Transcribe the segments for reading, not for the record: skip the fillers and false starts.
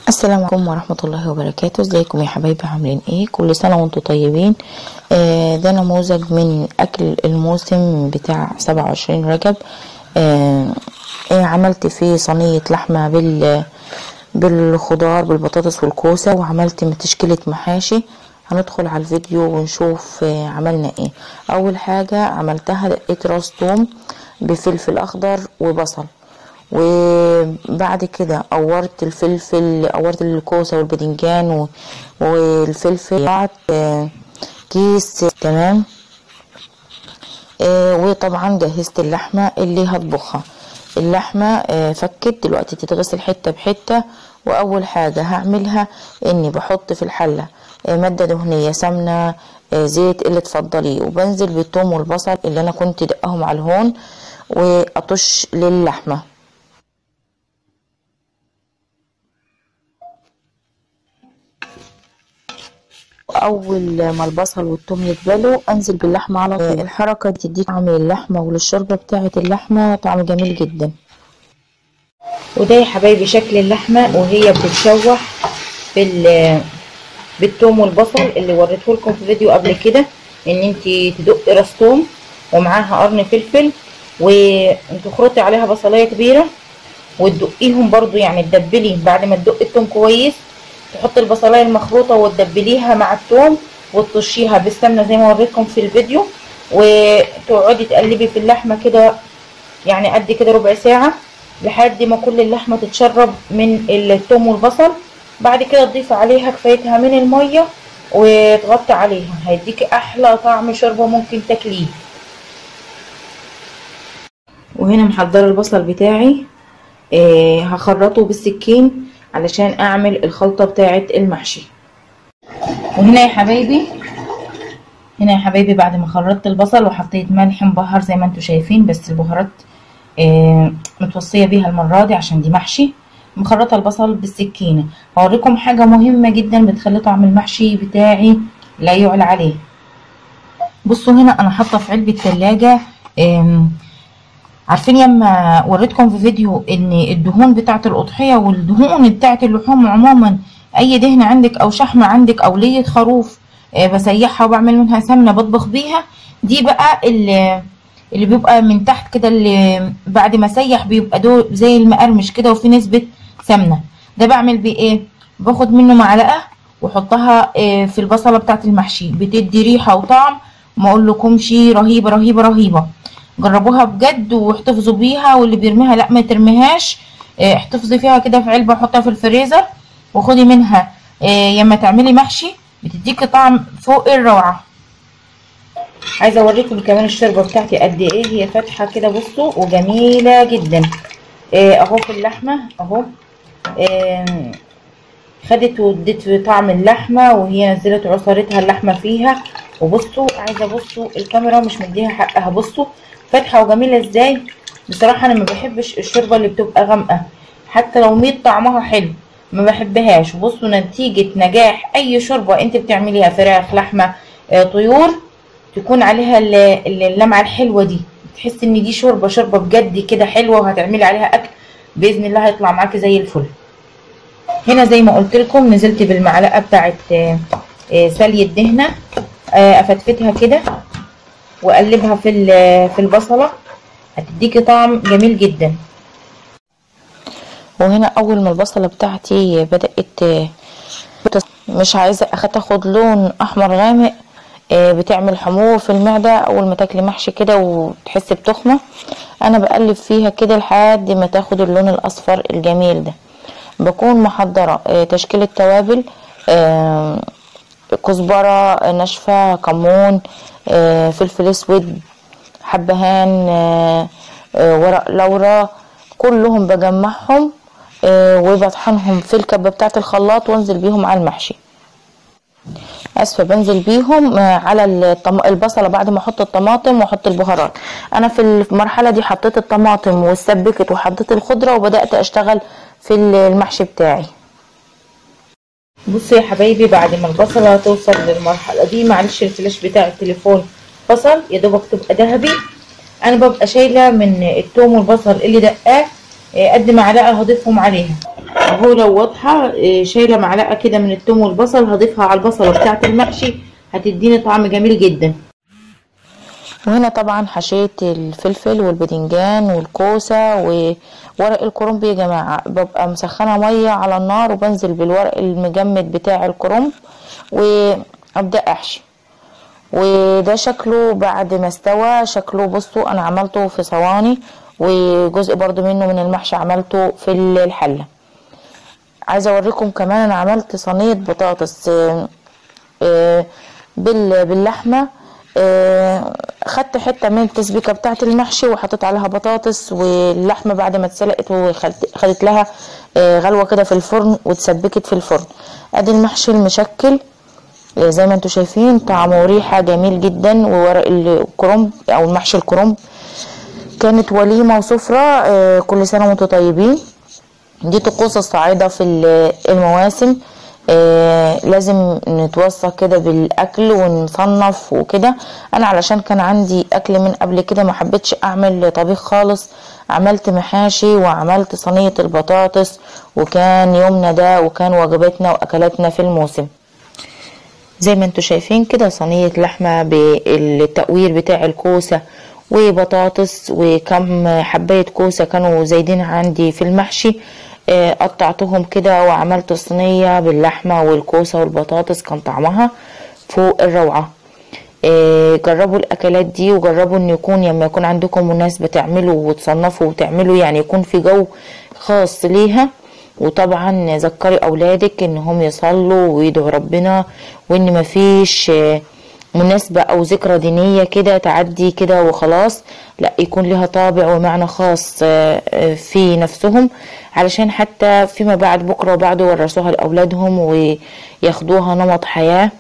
السلام عليكم ورحمة الله وبركاته. ازيكم يا حبايبي؟ عاملين ايه؟ كل سنة وانتم طيبين. ده نموذج من اكل الموسم بتاع 27 رجب. عملت فيه صينية لحمة بالخضار بالبطاطس والكوسة، وعملت تشكيلة محاشي. هندخل على الفيديو ونشوف عملنا ايه. اول حاجة عملتها دقيت راس توم بفلفل اخضر وبصل، وبعد كده قورت الفلفل، قورت الكوسه والباذنجان والفلفل، قطعت كيس تمام. وطبعا جهزت اللحمه اللي هطبخها. اللحمه فكت دلوقتي تتغسل حته بحته. واول حاجه هعملها اني بحط في الحله ماده دهنيه، سمنه، زيت اللي تفضليه، وبنزل بالثوم والبصل اللي انا كنت دقهم على الهون واطش للحمه. اول ما البصل والثوم يتبلوا انزل باللحمه على طول. الحركه تديك طعم اللحمه وللشوربه بتاعه اللحمه طعم جميل جدا. وده يا حبايبي شكل اللحمه وهي بتتشوح بالثوم والبصل اللي وريته لكم في فيديو قبل كده، ان انت تدقي راس ثوم ومعاها قرن فلفل وتخرطي عليها بصلايه كبيره وتدقيهم برضو، يعني تدبلي بعد ما تدقي الثوم كويس، تحطي البصلايه المخروطه وتدبليها مع الثوم وتطشيها بالسمنه زي ما وريتكم في الفيديو، وتقعدي تقلبي في اللحمه كده يعني قد كده ربع ساعه لحد ما كل اللحمه تتشرب من الثوم والبصل. بعد كده تضيفي عليها كفايتها من الميه وتغطي عليها، هيديكي احلى طعم شوربه ممكن تاكليه. وهنا محضره البصل بتاعي، هخرطه بالسكين علشان اعمل الخلطه بتاعه المحشي. وهنا يا حبايبي بعد ما خرطت البصل وحطيت ملح مبهر زي ما انتم شايفين، بس البهارات متوصيه بيها المره دي عشان دي محشي. مخرطه البصل بالسكينه. هوريكم حاجه مهمه جدا بتخلي طعم المحشي بتاعي لا يعلى عليه. بصوا هنا انا حاطه في علبه ثلاجه، عارفين ياما وريتكم في فيديو ان الدهون بتاعه الاضحيه والدهون بتاعه اللحوم عموما، اي دهن عندك او شحمه عندك او ليه خروف بسيحها وبعمل منها سمنه بطبخ بيها، دي بقى اللي بيبقى من تحت كده، اللي بعد ما اسيح بيبقى زي المقرمش كده وفي نسبه سمنه. ده بعمل بيه ايه؟ باخد منه معلقه واحطها في البصله بتاعه المحشي، بتدي ريحه وطعم ما اقولكمش رهيبه رهيبه رهيبه. جربوها بجد واحتفظوا بيها، واللي بيرميها لا ما ترميهاش، احتفظي فيها كده في علبه وحطها في الفريزر وخدي منها لما تعملي محشي بتديكي طعم فوق الروعه. عايزه اوريكم كمان الشوربه بتاعتي قد ايه هي فاتحه كده، بصوا وجميله جدا. اهو في اللحمه اهو خدت وادت في طعم اللحمه وهي نزلت عصارتها اللحمه فيها. وبصوا بصوا الكاميرا مش مديها حقها، بصوا فاتحه وجميله ازاي. بصراحه انا ما بحبش الشوربه اللي بتبقى غامقه حتى لو ميت طعمها حلو، ما بحبهاش. بصوا نتيجه نجاح اي شوربه انت بتعمليها، فراخ، لحمه، طيور، تكون عليها اللمعه الحلوه دي، تحس ان دي شوربه بجد كده حلوه، وهتعملي عليها اكل باذن الله هيطلع معاكي زي الفل. هنا زي ما قلت لكم نزلت بالمعلقه بتاعت سلي الدهنه، افتفتها كده واقلبها في البصله، هتديكي طعم جميل جدا. وهنا اول ما البصله بتاعتي بدات مش عايزه تاخد لون احمر غامق، بتعمل حموضه في المعده اول ما تاكلي محشي كده وتحسي بتخمه. انا بقلب فيها كده لحد ما تاخد اللون الاصفر الجميل ده. بكون محضره تشكيله توابل، كزبره ناشفه، كمون، فلفل اسود، حبهان، ورق لورا، كلهم بجمعهم وبطحنهم في الكبه بتاعه الخلاط وانزل بيهم على المحشي. بنزل بيهم على البصله بعد ما احط الطماطم واحط البهارات. انا في المرحله دي حطيت الطماطم واتسبكت وحطيت الخضره وبدات اشتغل في المحشي بتاعي. بصوا يا حبايبي بعد ما البصله توصل للمرحله دي، معلش الفلاش بتاع التليفون فصل يا دوبك تبقى ذهبي، انا ببقى شايله من الثوم والبصل اللي دقاه قد معلقه هضيفهم عليها اهو. لو واضحه شايله معلقه كده من الثوم والبصل، هضيفها على البصله بتاعه المحشي هتديني طعم جميل جدا. وهنا طبعا حشيت الفلفل والباذنجان والكوسه وورق الكرنب. يا جماعه ببقى مسخنه ميه على النار وبنزل بالورق المجمد بتاع الكرنب وابدا احشي. وده شكله بعد ما استوى. شكله بصوا انا عملته في صواني، وجزء برضو منه من المحشي عملته في الحله. عايزه اوريكم كمان انا عملت صينيه بطاطس باللحمه. خدت حته من التسبيكه بتاعه المحشي وحطيت عليها بطاطس، واللحمه بعد ما اتسلقت وخدت لها غلوه كده في الفرن واتسبكت في الفرن. ادي المحشي المشكل زي ما انتم شايفين، طعمه وريحه جميل جدا. وورق الكرنب او المحشي الكرنب كانت وليمه وسفره. كل سنه وانتم طيبين. دي طقوس الصعايده في المواسم. لازم نتوصى كده بالاكل ونصنف وكده. انا علشان كان عندي اكل من قبل كده ما حبيتش اعمل طبيخ خالص، عملت محاشي وعملت صينيه البطاطس، وكان يومنا ده وكان وجباتنا واكلاتنا في الموسم. زي ما انتم شايفين كده صينيه لحمه بالتقوير بتاع الكوسه وبطاطس وكم حبايه كوسه كانوا زايدين عندي في المحشي. قطعتهم كده وعملت الصينيه باللحمه والكوسه والبطاطس، كان طعمها فوق الروعه. جربوا الاكلات دي، وجربوا ان يكون لما يكون عندكم مناسبه تعملوا وتصنفوا وتعملوا، يعني يكون في جو خاص ليها. وطبعا ذكري اولادك انهم يصلوا ويدعوا ربنا، وان مفيش مناسبة او ذكرى دينية كده تعدي كده وخلاص، لا يكون لها طابع ومعنى خاص في نفسهم، علشان حتى فيما بعد بكرة وبعده ورثوها لأولادهم وياخدوها نمط حياة.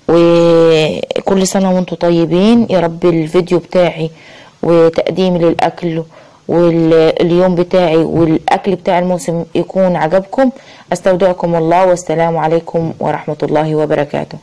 وكل سنة وانتم طيبين. يا رب الفيديو بتاعي وتقديمي للأكل واليوم بتاعي والأكل بتاع الموسم يكون عجبكم. استودعكم الله، والسلام عليكم ورحمة الله وبركاته.